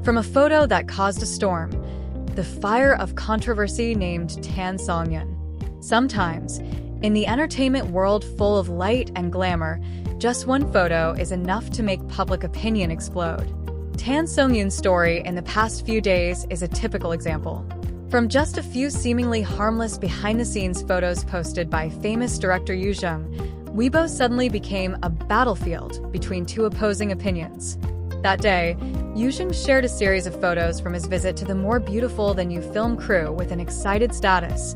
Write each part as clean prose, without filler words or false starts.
From a photo that caused a storm, the fire of controversy named Tan Songyun. Sometimes, in the entertainment world full of light and glamour, just one photo is enough to make public opinion explode. Tan Songyun's story in the past few days is a typical example. From just a few seemingly harmless behind-the-scenes photos posted by famous director Yu Jang, Weibo suddenly became a battlefield between two opposing opinions. That day, Yu Jang shared a series of photos from his visit to the More Beautiful Than You film crew with an excited status.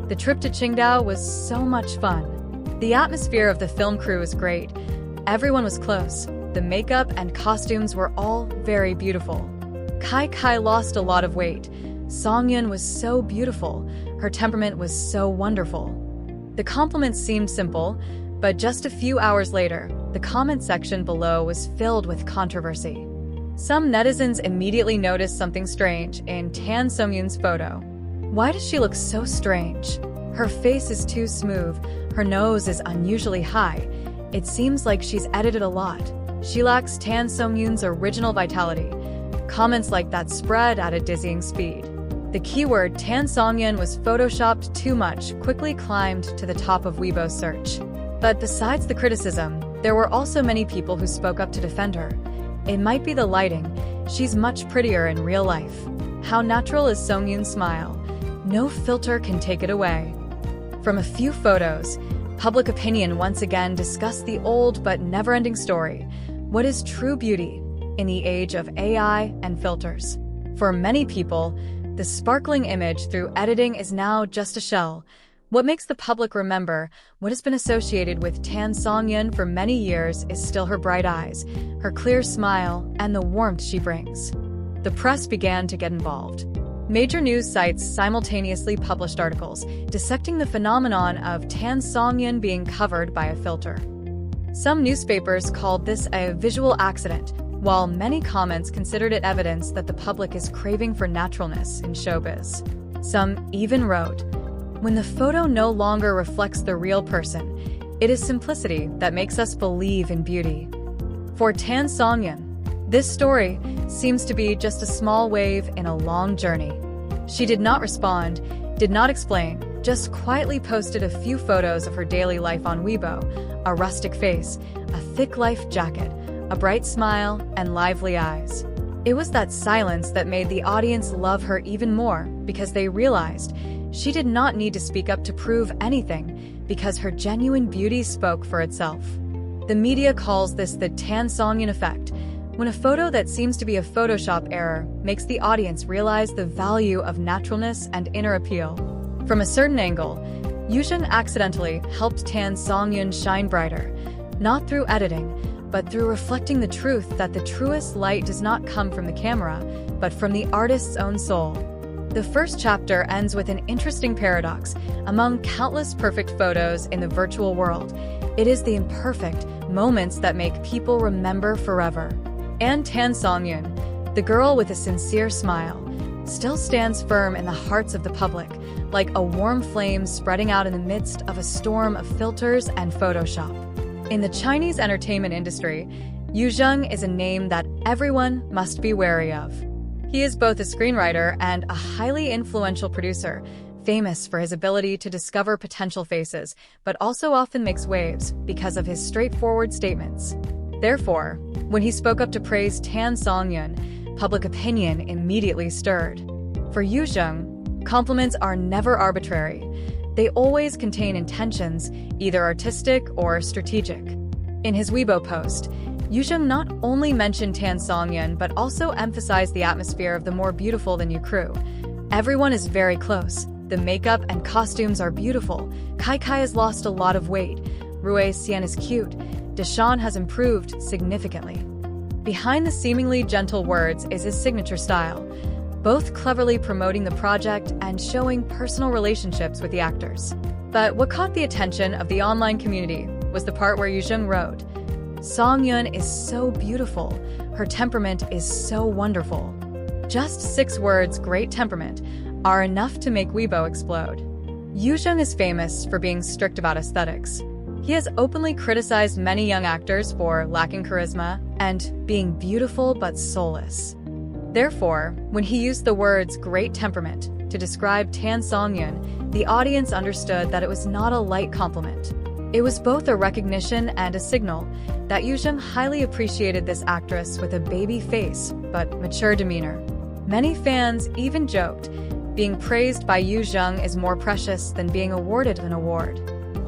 The trip to Qingdao was so much fun. The atmosphere of the film crew was great. Everyone was close. The makeup and costumes were all very beautiful. Kai lost a lot of weight. Songyun was so beautiful. Her temperament was so wonderful. The compliments seemed simple, but just a few hours later, the comment section below was filled with controversy. Some netizens immediately noticed something strange in Tan Songyun's photo. Why does she look so strange? Her face is too smooth, her nose is unusually high. It seems like she's edited a lot. She lacks Tan Songyun's original vitality. Comments like that spread at a dizzying speed. The keyword Tan Songyun was photoshopped too much quickly climbed to the top of Weibo's search. But besides the criticism, there were also many people who spoke up to defend her. It might be the lighting. She's much prettier in real life. How natural is Songyun's smile? No filter can take it away. From a few photos, public opinion once again discussed the old but never-ending story. What is true beauty in the age of AI and filters? For many people, the sparkling image through editing is now just a shell. What makes the public remember what has been associated with Tan Songyun for many years is still her bright eyes, her clear smile, and the warmth she brings. The press began to get involved. Major news sites simultaneously published articles dissecting the phenomenon of Tan Songyun being covered by a filter. Some newspapers called this a visual accident, while many comments considered it evidence that the public is craving for naturalness in showbiz. Some even wrote, "When the photo no longer reflects the real person, it is simplicity that makes us believe in beauty." For Tan Songyun, this story seems to be just a small wave in a long journey. She did not respond, did not explain, just quietly posted a few photos of her daily life on Weibo, a rustic face, a thick life jacket, a bright smile, and lively eyes. It was that silence that made the audience love her even more because they realized she did not need to speak up to prove anything because her genuine beauty spoke for itself. The media calls this the Tan Songyun effect, when a photo that seems to be a Photoshop error makes the audience realize the value of naturalness and inner appeal. From a certain angle, Yu Jang accidentally helped Tan Songyun shine brighter, not through editing, but through reflecting the truth that the truest light does not come from the camera, but from the artist's own soul. The first chapter ends with an interesting paradox. Among countless perfect photos in the virtual world, it is the imperfect moments that make people remember forever. And Tan Songyun, the girl with a sincere smile, still stands firm in the hearts of the public, like a warm flame spreading out in the midst of a storm of filters and Photoshop. In the Chinese entertainment industry, Yu Jang is a name that everyone must be wary of. He is both a screenwriter and a highly influential producer, famous for his ability to discover potential faces, but also often makes waves because of his straightforward statements. Therefore, when he spoke up to praise Tan Songyun, public opinion immediately stirred. For Yu Jang, compliments are never arbitrary. They always contain intentions, either artistic or strategic. In his Weibo post, Yu Jang not only mentioned Tan Songyun but also emphasized the atmosphere of the More Beautiful Than You crew. Everyone is very close. The makeup and costumes are beautiful. Kai has lost a lot of weight. Rui Xian is cute. Deshawn has improved significantly. Behind the seemingly gentle words is his signature style, both cleverly promoting the project and showing personal relationships with the actors. But what caught the attention of the online community was the part where Yu Jang wrote, "Songyun is so beautiful. Her temperament is so wonderful." Just 6 words, great temperament, are enough to make Weibo explode. Yu Jang is famous for being strict about aesthetics. He has openly criticized many young actors for lacking charisma and being beautiful but soulless. Therefore, when he used the words great temperament to describe Tan Songyun, the audience understood that it was not a light compliment. It was both a recognition and a signal that Yu Jang highly appreciated this actress with a baby face but mature demeanor. Many fans even joked, being praised by Yu Jang is more precious than being awarded an award.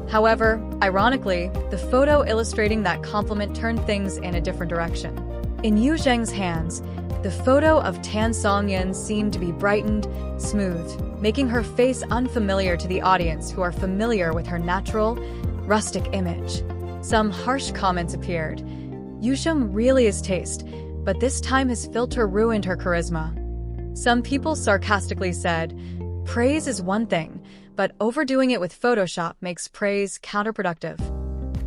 However, ironically, the photo illustrating that compliment turned things in a different direction. In Yu Jang's hands, the photo of Tan Songyun seemed to be brightened, smooth, making her face unfamiliar to the audience who are familiar with her natural, rustic image. Some harsh comments appeared. Yu Jang really is taste, but this time his filter ruined her charisma. Some people sarcastically said, praise is one thing, but overdoing it with Photoshop makes praise counterproductive.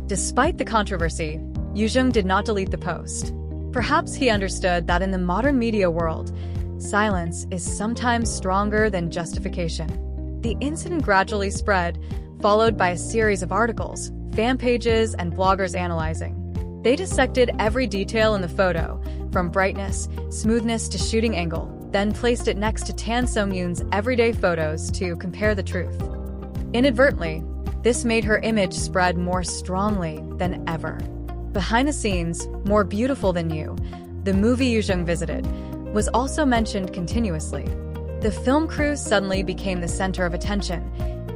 Despite the controversy, Yu Jang did not delete the post. Perhaps he understood that in the modern media world, silence is sometimes stronger than justification. The incident gradually spread, followed by a series of articles, fan pages, and bloggers analyzing. They dissected every detail in the photo, from brightness, smoothness to shooting angle, then placed it next to Tan Songyun's everyday photos to compare the truth. Inadvertently, this made her image spread more strongly than ever. Behind the scenes, More Beautiful Than You, the movie Yu Jang visited, was also mentioned continuously. The film crew suddenly became the center of attention,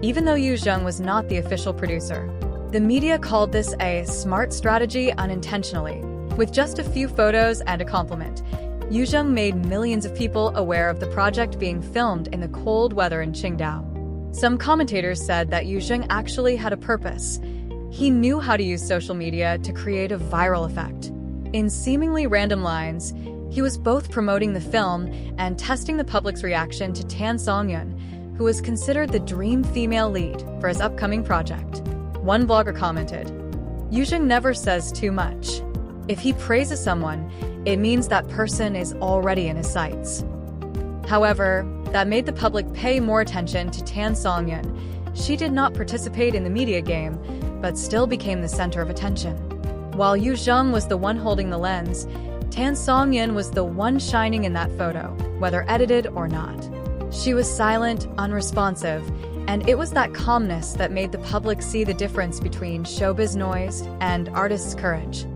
even though Yu Jang was not the official producer. The media called this a smart strategy unintentionally. With just a few photos and a compliment, Yu Jang made millions of people aware of the project being filmed in the cold weather in Qingdao. Some commentators said that Yu Jang actually had a purpose. He knew how to use social media to create a viral effect. In seemingly random lines, he was both promoting the film and testing the public's reaction to Tan Songyun, who was considered the dream female lead for his upcoming project. One blogger commented, Yu Jang never says too much. If he praises someone, it means that person is already in his sights. However, that made the public pay more attention to Tan Songyun. She did not participate in the media game, but still became the center of attention. While Yu Jang was the one holding the lens, Tan Songyun was the one shining in that photo, whether edited or not. She was silent, unresponsive, and it was that calmness that made the public see the difference between showbiz noise and artist's courage.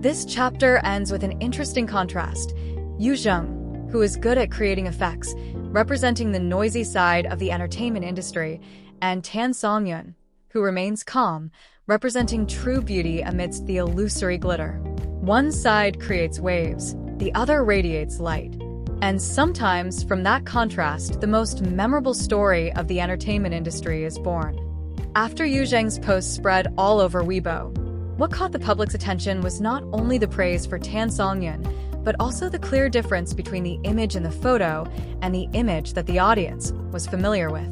This chapter ends with an interesting contrast. Yu Jang, who is good at creating effects, representing the noisy side of the entertainment industry, and Tan Songyun, who remains calm, representing true beauty amidst the illusory glitter. One side creates waves, the other radiates light. And sometimes, from that contrast, the most memorable story of the entertainment industry is born. After Yu Jang's post spread all over Weibo, what caught the public's attention was not only the praise for Tan Songyun, but also the clear difference between the image in the photo and the image that the audience was familiar with.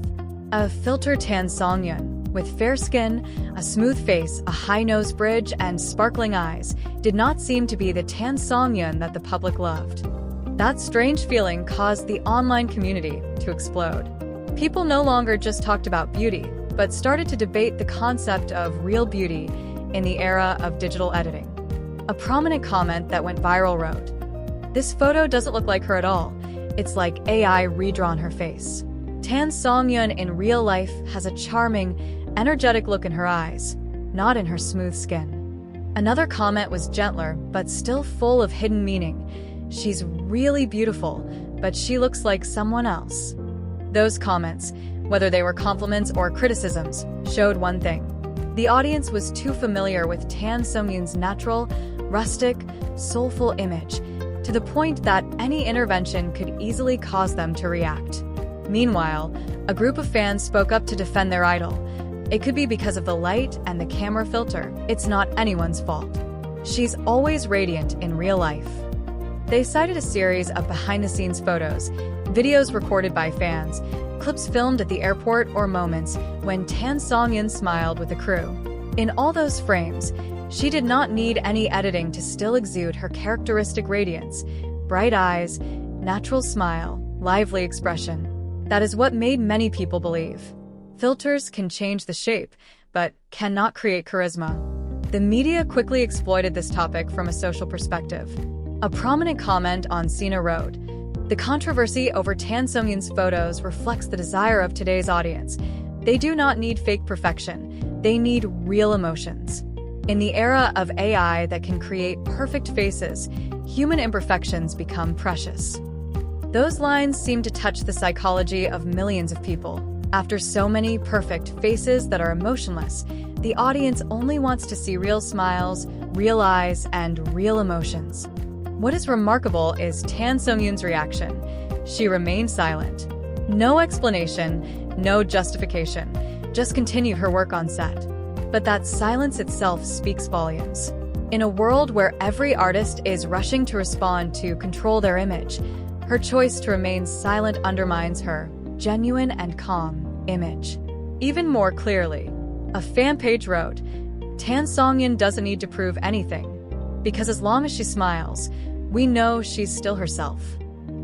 A filtered Tan Songyun, with fair skin, a smooth face, a high nose bridge, and sparkling eyes, did not seem to be the Tan Songyun that the public loved. That strange feeling caused the online community to explode. People no longer just talked about beauty, but started to debate the concept of real beauty in the era of digital editing. A prominent comment that went viral wrote, "This photo doesn't look like her at all. It's like AI redrawn her face." Tan Songyun in real life has a charming, energetic look in her eyes, not in her smooth skin. Another comment was gentler, but still full of hidden meaning. "She's really beautiful, but she looks like someone else." Those comments, whether they were compliments or criticisms, showed one thing. The audience was too familiar with Tan Songyun's natural, rustic, soulful image, to the point that any intervention could easily cause them to react. Meanwhile, a group of fans spoke up to defend their idol. It could be because of the light and the camera filter. It's not anyone's fault. She's always radiant in real life. They cited a series of behind-the-scenes photos, videos recorded by fans, clips filmed at the airport, or moments when Tan Songyun smiled with the crew. In all those frames, she did not need any editing to still exude her characteristic radiance, bright eyes, natural smile, lively expression. That is what made many people believe. Filters can change the shape, but cannot create charisma. The media quickly exploited this topic from a social perspective. A prominent comment on Sina wrote, The controversy over Tan Songyun's photos reflects the desire of today's audience. They do not need fake perfection. They need real emotions. In the era of AI that can create perfect faces, human imperfections become precious. Those lines seem to touch the psychology of millions of people. After so many perfect faces that are emotionless, the audience only wants to see real smiles, real eyes, and real emotions. What is remarkable is Tan Songyun's reaction. She remained silent. No explanation, no justification, just continued her work on set. But that silence itself speaks volumes. In a world where every artist is rushing to respond to control their image, her choice to remain silent undermines her genuine and calm image. Even more clearly, a fan page wrote, "Tan Songyun doesn't need to prove anything, because as long as she smiles, we know she's still herself."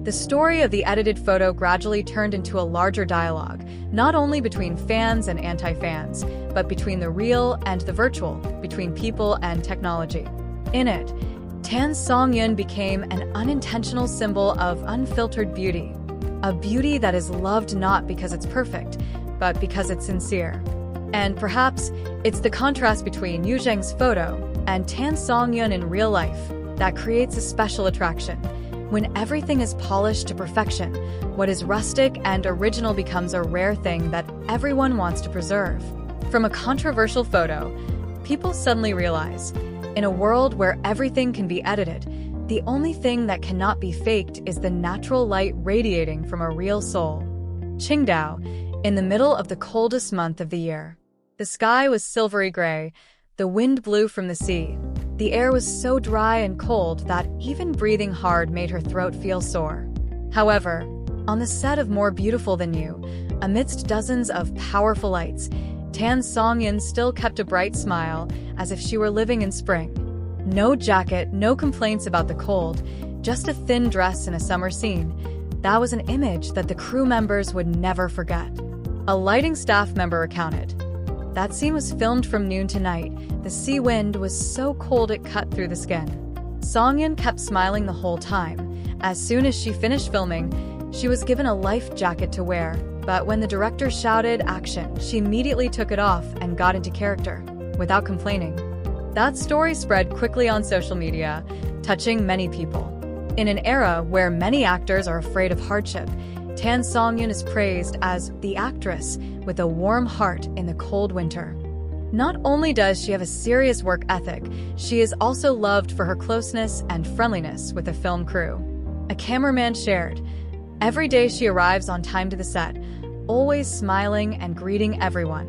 The story of the edited photo gradually turned into a larger dialogue, not only between fans and anti-fans, but between the real and the virtual, between people and technology. In it, Tan Songyun became an unintentional symbol of unfiltered beauty, a beauty that is loved not because it's perfect, but because it's sincere. And perhaps it's the contrast between Yu Jang's photo and Tan Songyun in real life that creates a special attraction. When everything is polished to perfection, what is rustic and original becomes a rare thing that everyone wants to preserve. From a controversial photo, people suddenly realize, in a world where everything can be edited, the only thing that cannot be faked is the natural light radiating from a real soul. Qingdao, in the middle of the coldest month of the year. The sky was silvery gray, the wind blew from the sea. The air was so dry and cold that even breathing hard made her throat feel sore. However, on the set of More Beautiful Than You, amidst dozens of powerful lights, Tan Songyun still kept a bright smile, as if she were living in spring. No jacket, no complaints about the cold, just a thin dress in a summer scene. That was an image that the crew members would never forget. A lighting staff member recounted, "That scene was filmed from noon to night. The sea wind was so cold it cut through the skin." Songyun kept smiling the whole time. As soon as she finished filming, she was given a life jacket to wear, but when the director shouted action, she immediately took it off and got into character, without complaining. That story spread quickly on social media, touching many people. In an era where many actors are afraid of hardship, Tan Songyun is praised as the actress with a warm heart in the cold winter. Not only does she have a serious work ethic, she is also loved for her closeness and friendliness with the film crew. A cameraman shared, "Every day she arrives on time to the set, always smiling and greeting everyone.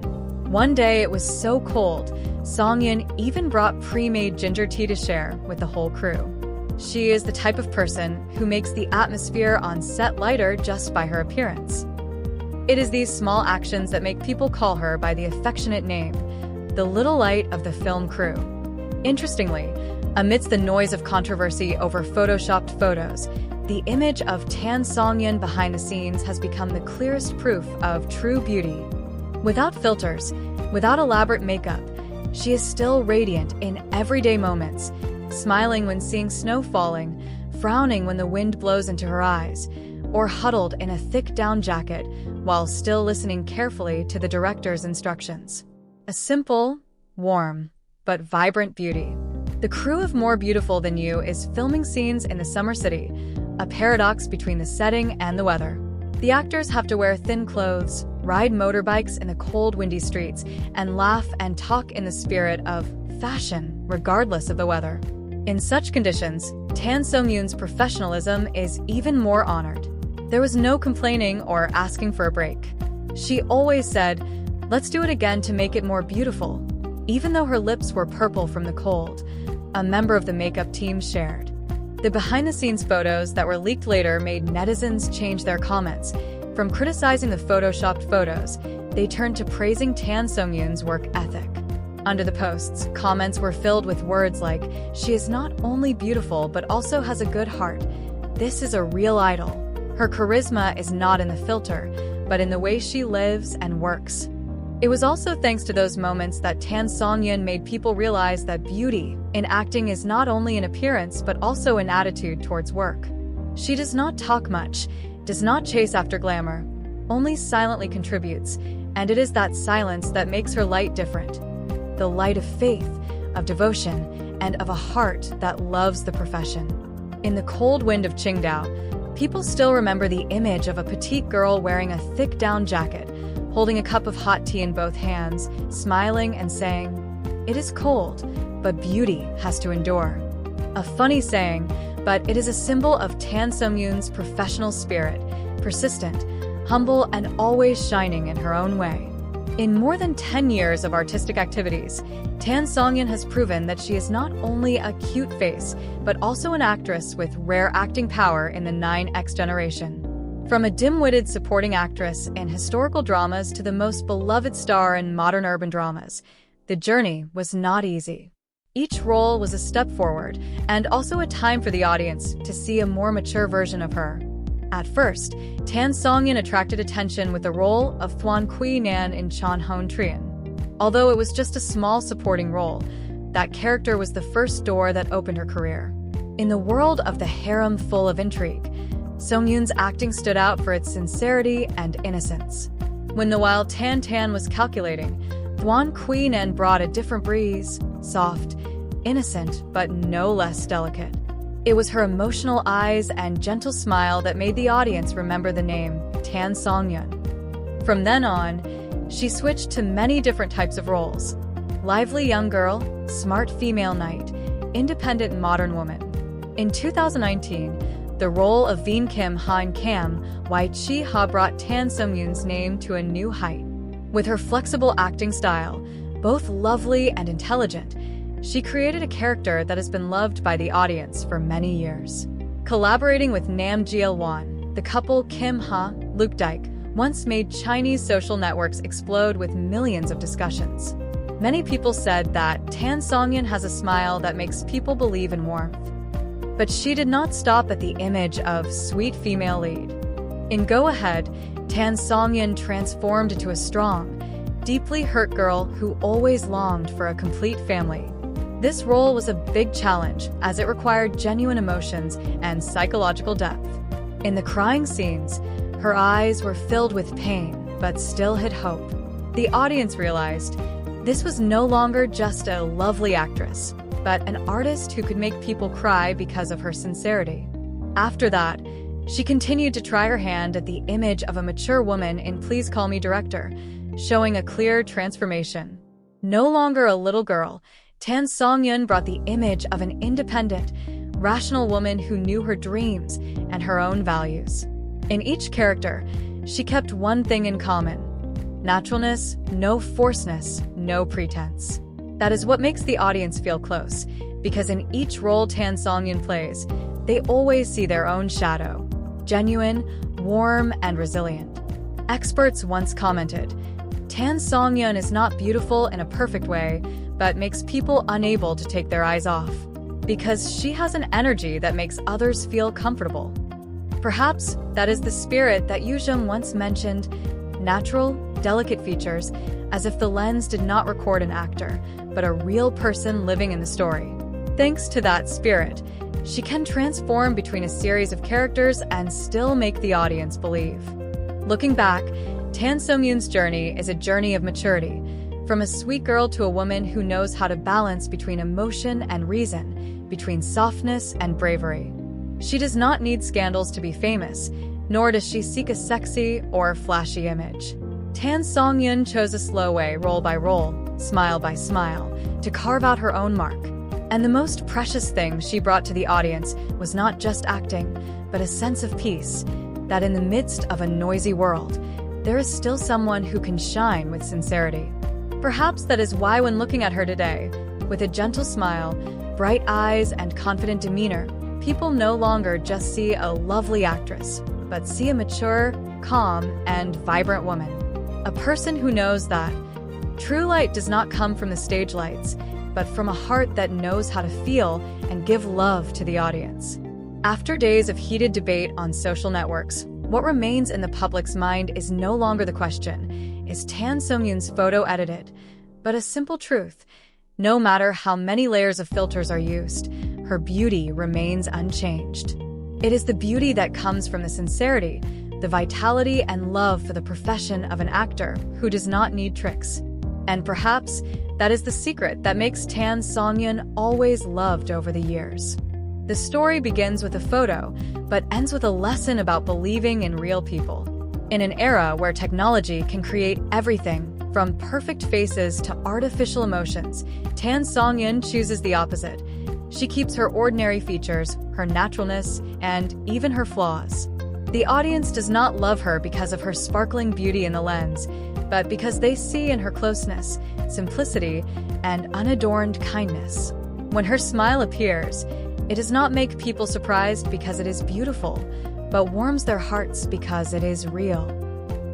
One day it was so cold, Songyun even brought pre-made ginger tea to share with the whole crew." She is the type of person who makes the atmosphere on set lighter just by her appearance. It is these small actions that make people call her by the affectionate name, the little light of the film crew. Interestingly, amidst the noise of controversy over photoshopped photos, the image of Tan Songyun behind the scenes has become the clearest proof of true beauty. Without filters, without elaborate makeup, she is still radiant in everyday moments, smiling when seeing snow falling, frowning when the wind blows into her eyes, or huddled in a thick down jacket while still listening carefully to the director's instructions. A simple, warm, but vibrant beauty. The crew of More Beautiful Than You is filming scenes in the summer city, a paradox between the setting and the weather. The actors have to wear thin clothes, ride motorbikes in the cold, windy streets, and laugh and talk in the spirit of fashion, regardless of the weather. In such conditions, Tan Songyun's professionalism is even more honored. There was no complaining or asking for a break. She always said, "Let's do it again to make it more beautiful," even though her lips were purple from the cold, a member of the makeup team shared. The behind-the-scenes photos that were leaked later made netizens change their comments. From criticizing the photoshopped photos, they turned to praising Tan Songyun's work ethic. Under the posts, comments were filled with words like, "She is not only beautiful but also has a good heart. This is a real idol. Her charisma is not in the filter, but in the way she lives and works." It was also thanks to those moments that Tan Songyun made people realize that beauty in acting is not only an appearance but also an attitude towards work. She does not talk much, does not chase after glamour, only silently contributes, and it is that silence that makes her light different. The light of faith, of devotion, and of a heart that loves the profession. In the cold wind of Qingdao, people still remember the image of a petite girl wearing a thick down jacket, holding a cup of hot tea in both hands, smiling and saying, "It is cold, but beauty has to endure." A funny saying, but it is a symbol of Tan Songyun's professional spirit, persistent, humble, and always shining in her own way. In more than 10 years of artistic activities, Tan Songyun has proven that she is not only a cute face, but also an actress with rare acting power in the 9X generation. From a dim-witted supporting actress in historical dramas to the most beloved star in modern urban dramas, the journey was not easy. Each role was a step forward, and also a time for the audience to see a more mature version of her. At first, Tan Songyun attracted attention with the role of Thuan Quy Nan in Chon Hon Trian. Although it was just a small supporting role, that character was the first door that opened her career. In the world of the harem full of intrigue, Songyun's acting stood out for its sincerity and innocence. When while Tan Tan was calculating, Thuan Quy Nan brought a different breeze, soft, innocent, but no less delicate. It was her emotional eyes and gentle smile that made the audience remember the name Tan Songyun. From then on, she switched to many different types of roles: lively young girl, smart female knight, independent modern woman. In 2019, the role of Veen Kim Han Cam Wai Chi Ha brought Tan Songyun's name to a new height. With her flexible acting style, both lovely and intelligent, she created a character that has been loved by the audience for many years. Collaborating with Nam Jiel Wan, the couple Kim Ha, Luke Dyke, once made Chinese social networks explode with millions of discussions. Many people said that Tan Songyun has a smile that makes people believe in warmth. But she did not stop at the image of sweet female lead. In Go Ahead, Tan Songyun transformed into a strong, deeply hurt girl who always longed for a complete family. This role was a big challenge as it required genuine emotions and psychological depth. In the crying scenes, her eyes were filled with pain, but still hid hope. The audience realized this was no longer just a lovely actress, but an artist who could make people cry because of her sincerity. After that, she continued to try her hand at the image of a mature woman in Please Call Me Director, showing a clear transformation. No longer a little girl, Tan Songyun brought the image of an independent, rational woman who knew her dreams and her own values. In each character, she kept one thing in common: naturalness, no forceness, no pretense. That is what makes the audience feel close, because in each role Tan Songyun plays, they always see their own shadow, genuine, warm, and resilient. Experts once commented, Tan Songyun is not beautiful in a perfect way, but makes people unable to take their eyes off, because she has an energy that makes others feel comfortable. Perhaps that is the spirit that Yu Jang once mentioned: natural, delicate features, as if the lens did not record an actor, but a real person living in the story. Thanks to that spirit, she can transform between a series of characters and still make the audience believe. Looking back, Tan Songyun's journey is a journey of maturity, from a sweet girl to a woman who knows how to balance between emotion and reason, between softness and bravery. She does not need scandals to be famous, nor does she seek a sexy or flashy image. Tan Songyun chose a slow way, role by role, smile by smile, to carve out her own mark. And the most precious thing she brought to the audience was not just acting, but a sense of peace, that in the midst of a noisy world, there is still someone who can shine with sincerity. Perhaps that is why when looking at her today, with a gentle smile, bright eyes, and confident demeanor, people no longer just see a lovely actress, but see a mature, calm, and vibrant woman. A person who knows that true light does not come from the stage lights, but from a heart that knows how to feel and give love to the audience. After days of heated debate on social networks, what remains in the public's mind is no longer the question, is Tan Songyun's photo edited? But a simple truth: no matter how many layers of filters are used, her beauty remains unchanged. It is the beauty that comes from the sincerity, the vitality and love for the profession of an actor who does not need tricks. And perhaps that is the secret that makes Tan Songyun always loved over the years. The story begins with a photo, but ends with a lesson about believing in real people. In an era where technology can create everything, from perfect faces to artificial emotions, Tan Songyun chooses the opposite. She keeps her ordinary features, her naturalness, and even her flaws. The audience does not love her because of her sparkling beauty in the lens, but because they see in her closeness, simplicity, and unadorned kindness. When her smile appears, it does not make people surprised because it is beautiful, but warms their hearts because it is real.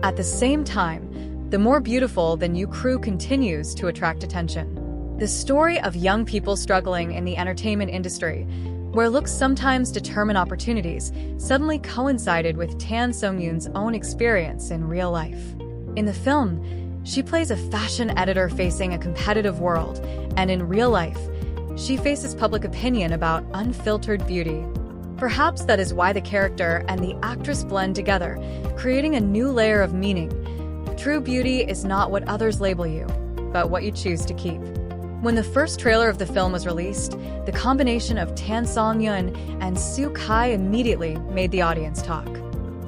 At the same time, the more beautiful the new crew continues to attract attention. The story of young people struggling in the entertainment industry, where looks sometimes determine opportunities, suddenly coincided with Tan Songyun's own experience in real life. In the film, she plays a fashion editor facing a competitive world, and in real life, she faces public opinion about unfiltered beauty. Perhaps that is why the character and the actress blend together, creating a new layer of meaning. True beauty is not what others label you, but what you choose to keep. When the first trailer of the film was released, the combination of Tan Songyun and Soo Kai immediately made the audience talk.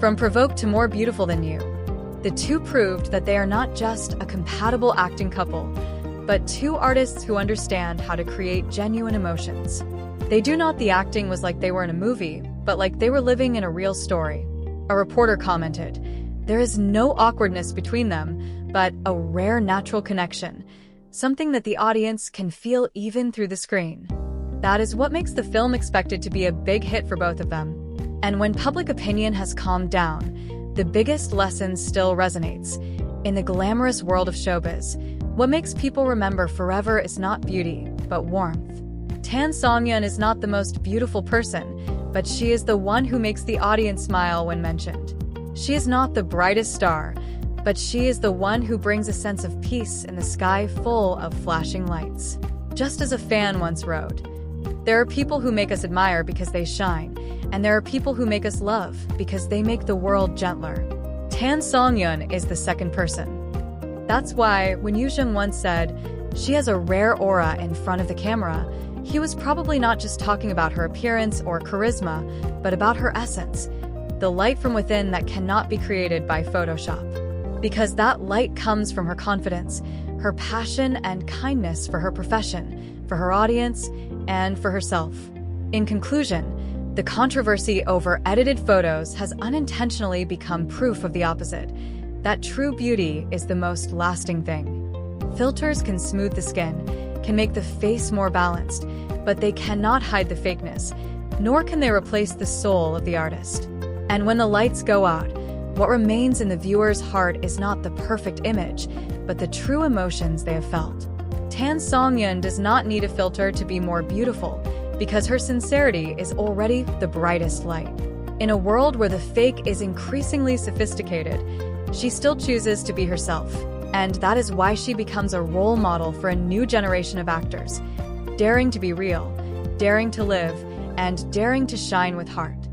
From provoked to more beautiful than you, the two proved that they are not just a compatible acting couple, but two artists who understand how to create genuine emotions. They do not the acting was like they were in a movie, but like they were living in a real story. A reporter commented, "There is no awkwardness between them, but a rare natural connection, something that the audience can feel even through the screen." That is what makes the film expected to be a big hit for both of them. And when public opinion has calmed down, the biggest lesson still resonates. In the glamorous world of showbiz, what makes people remember forever is not beauty, but warmth. Tan Songyun is not the most beautiful person, but she is the one who makes the audience smile when mentioned. She is not the brightest star, but she is the one who brings a sense of peace in the sky full of flashing lights. Just as a fan once wrote, "There are people who make us admire because they shine, and there are people who make us love because they make the world gentler." Tan Songyun is the second person. That's why, when Yu Jang once said, "She has a rare aura in front of the camera," he was probably not just talking about her appearance or charisma, but about her essence, the light from within that cannot be created by Photoshop. Because that light comes from her confidence, her passion and kindness for her profession, for her audience, and for herself. In conclusion, the controversy over edited photos has unintentionally become proof of the opposite, that true beauty is the most lasting thing. Filters can smooth the skin, can make the face more balanced, but they cannot hide the fakeness, nor can they replace the soul of the artist. And when the lights go out, what remains in the viewer's heart is not the perfect image, but the true emotions they have felt. Tan Songyun does not need a filter to be more beautiful, because her sincerity is already the brightest light. In a world where the fake is increasingly sophisticated, she still chooses to be herself, and that is why she becomes a role model for a new generation of actors, daring to be real, daring to live, and daring to shine with heart.